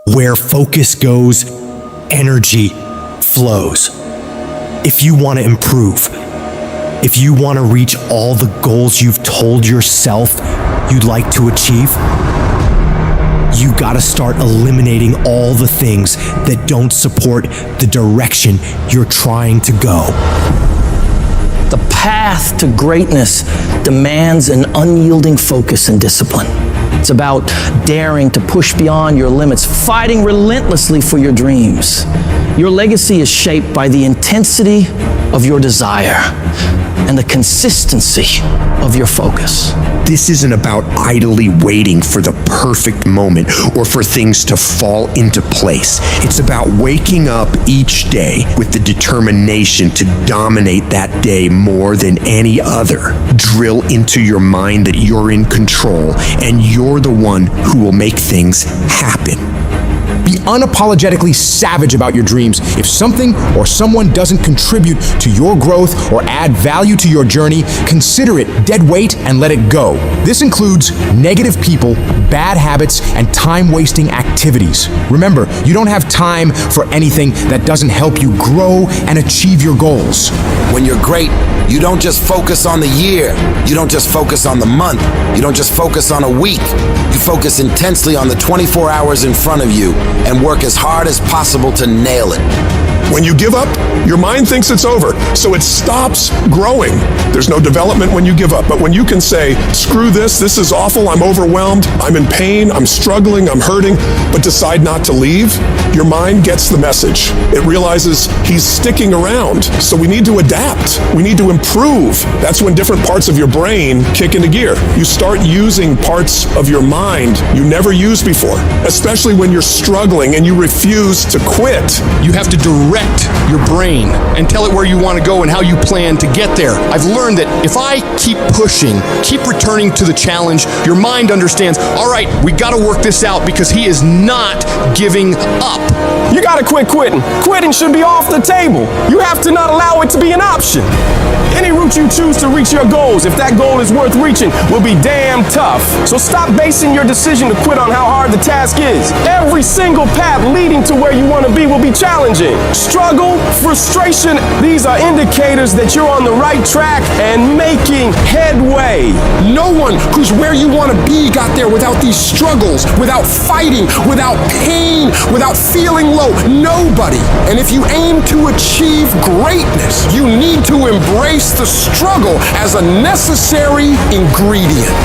Where focus goes, energy flows. If you want to improve, if you want to reach all the goals you've told yourself you'd like to achieve, you gotta start eliminating all the things that don't support the direction you're trying to go. The path to greatness demands an unyielding focus and discipline. It's about daring to push beyond your limits, fighting relentlessly for your dreams. Your legacy is shaped by the intensity of your desire and the consistency of your focus. This isn't about idly waiting for the perfect moment or for things to fall into place. It's about waking up each day with the determination to dominate that day more than any other. Drill into your mind that you're in control and you're the one who will make things happen. Be unapologetically savage about your dreams. If something or someone doesn't contribute to your growth or add value to your journey, consider it dead weight and let it go. This includes negative people, bad habits, and time-wasting activities. Remember, you don't have time for anything that doesn't help you grow and achieve your goals. When you're great, you don't just focus on the year. You don't just focus on the month. You don't just focus on a week. You focus intensely on the 24 hours in front of you and work as hard as possible to nail it. When you give up, your mind thinks it's over, so it stops growing. There's no development when you give up, but when you can say, screw this is awful, I'm overwhelmed, I'm in pain, I'm struggling, I'm hurting, but decide not to leave, your mind gets the message. It realizes he's sticking around, so we need to adapt. We need to improve. That's when different parts of your brain kick into gear. You start using parts of your mind you never used before, especially when you're struggling and you refuse to quit. You have to direct your brain and tell it where you want to go and how you plan to get there. I've learned that if I keep pushing, keep returning to the challenge, your mind understands, all right, we got to work this out because he is not giving up. You got to quit quitting. Quitting should be off the table. You have to not allow it to be an option. Any route you choose to reach your goals, if that goal is worth reaching, will be damn tough. So stop basing your decision to quit on how hard the task is. Every single path leading to where you want to be will be challenging. Struggle, frustration, these are indicators that you're on the right track and making headway. No one who's where you want to be got there without these struggles, without fighting, without pain, without feeling low. Nobody. And if you aim to achieve greatness, you need to embrace the struggle as a necessary ingredient.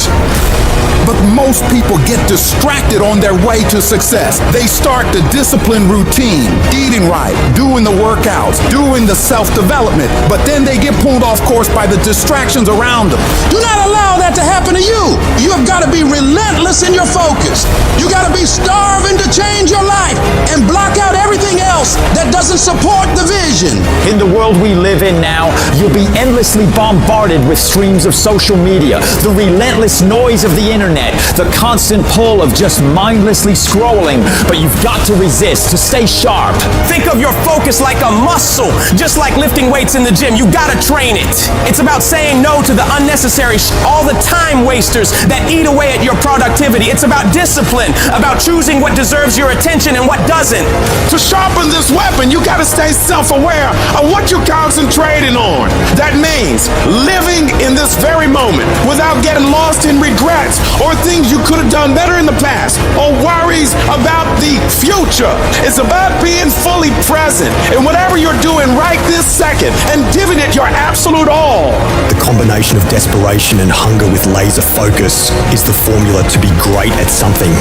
But most people get distracted on their way to success. They start the disciplined routine, eating right, doing the workouts, doing the self-development, but then they get pulled off course by the distractions around them. Do not allow that to happen to you. You have got to be relentless in your focus. You got to be starving to change your life and block out everything else that doesn't support the vision. In the world we live in now, you'll be endlessly bombarded with streams of social media, the relentless noise of the internet, the constant pull of just mindlessly scrolling, but you've got to resist to stay sharp. Think of your focus like a muscle, just like lifting weights in the gym. You gotta train it. It's about saying no to the unnecessary all the time wasters that eat away at your productivity. It's about discipline, about choosing what deserves your attention and what doesn't. To sharpen this weapon, you gotta stay self-aware of what you're concentrating on. That means living in this very moment without getting lost in regrets or things you could have done better in the past or worries about the future. It's about being fully present in whatever you're doing right this second and giving it your absolute all. The combination of desperation and hunger with laser focus is the formula to be great at something.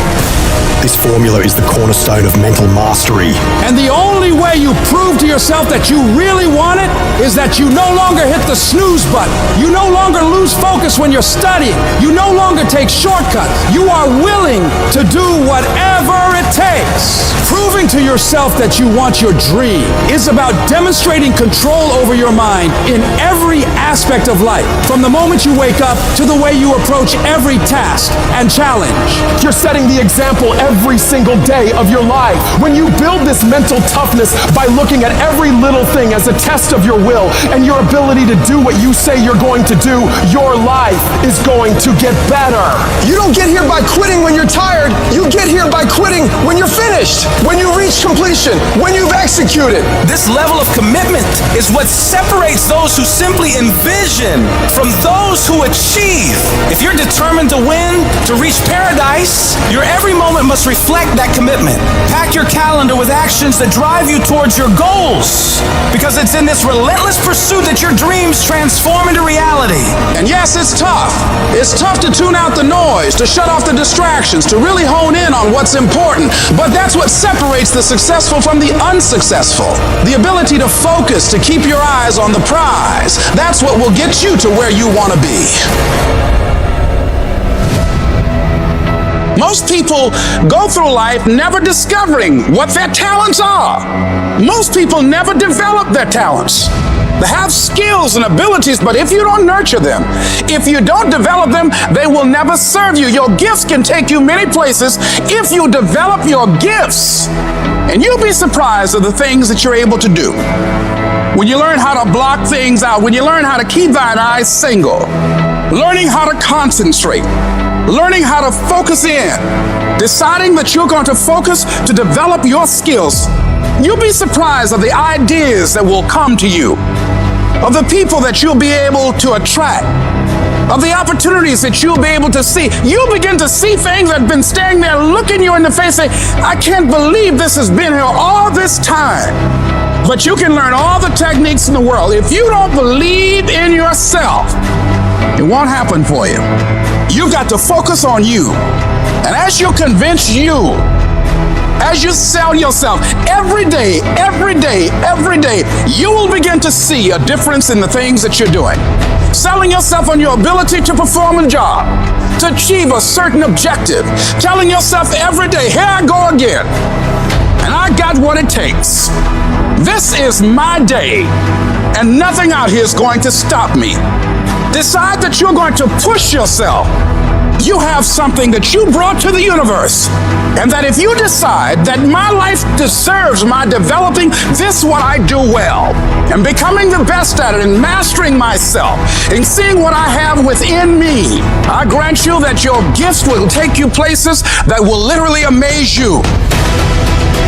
This formula is the cornerstone of mental mastery. And the only way you prove to yourself that you really want it is that you no longer hit the snooze button. You no longer lose focus when you're studying. You no longer take shortcuts. You are willing to do whatever it takes. Proving to yourself that you want your dream is about demonstrating control over your mind in every aspect of life, from the moment you wake up to the way you approach every task and challenge. You're setting the example every single day of your life. When you build this mental toughness by looking at every little thing as a test of your will and your ability to do what you say you're going to do, your life is going to get better. You don't get here by quitting when you're tired. You get here by quitting when you're finished, when you reach completion, when you've executed. This level of commitment is what separates those who simply envision from those who achieve. If you're determined to win, to reach paradise, your every moment must reflect that commitment. Pack your calendar with actions that drive you towards your goals, because it's in this relentless pursuit that your dreams transform into reality. And yes, it's tough. It's tough to tune out the noise, to shut off the distractions, to really hone in on what's important. But that's what separates the successful from the unsuccessful. The ability to focus, to keep your eyes on the prize. That's what will get you to where you want to be. Most people go through life never discovering what their talents are. Most people never develop their talents. They have skills and abilities, but if you don't nurture them, if you don't develop them, they will never serve you. Your gifts can take you many places if you develop your gifts. And you'll be surprised at the things that you're able to do. When you learn how to block things out, when you learn how to keep thine eyes single, learning how to concentrate, learning how to focus in, deciding that you're going to focus to develop your skills, you'll be surprised at the ideas that will come to you, of the people that you'll be able to attract, of the opportunities that you'll be able to see. You'll begin to see things that have been standing there looking you in the face saying, I can't believe this has been here all this time. But you can learn all the techniques in the world. If you don't believe in yourself, it won't happen for you. You've got to focus on you. And as you convince you, as you sell yourself every day, you will begin to see a difference in the things that you're doing. Selling yourself on your ability to perform a job, to achieve a certain objective. Telling yourself every day, here I go again. And I got what it takes. This is my day, and nothing out here is going to stop me. Decide that you're going to push yourself. You have something that you brought to the universe, and that if you decide that my life deserves my developing this what I do well, and becoming the best at it, and mastering myself, and seeing what I have within me, I grant you that your gifts will take you places that will literally amaze you.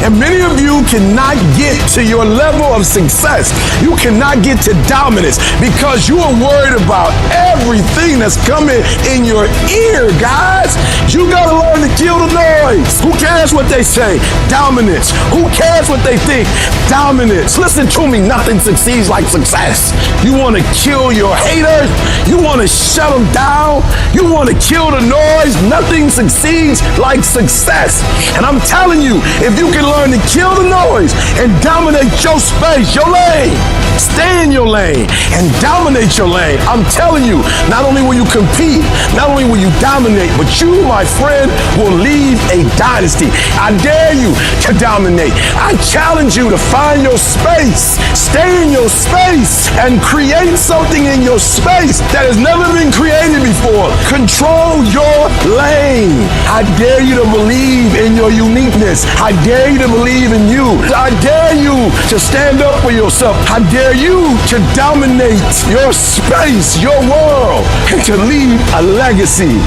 And many of you cannot get to your level of success. You cannot get to dominance because you are worried about everything that's coming in your ear, guys. You gotta learn to kill the noise. Who cares what they say? Dominance. Who cares what they think? Dominance. Listen to me, nothing succeeds like success. You wanna kill your haters. You wanna shut them down. You wanna kill the noise. Nothing succeeds like success. And I'm telling you, if you can learn to kill the noise and dominate your space, your lane, stay in your lane and dominate your lane, I'm telling you, not only will you compete, not only will you dominate, but you, my friend, will leave a dynasty. I dare you to dominate. I challenge you to find your space, stay in your space, and create something in your space that has never been created before. Control your lane. I dare you to believe in your uniqueness. I dare you to believe in you. I dare you to stand up for yourself. I dare you to dominate your space, your world, and to leave a legacy.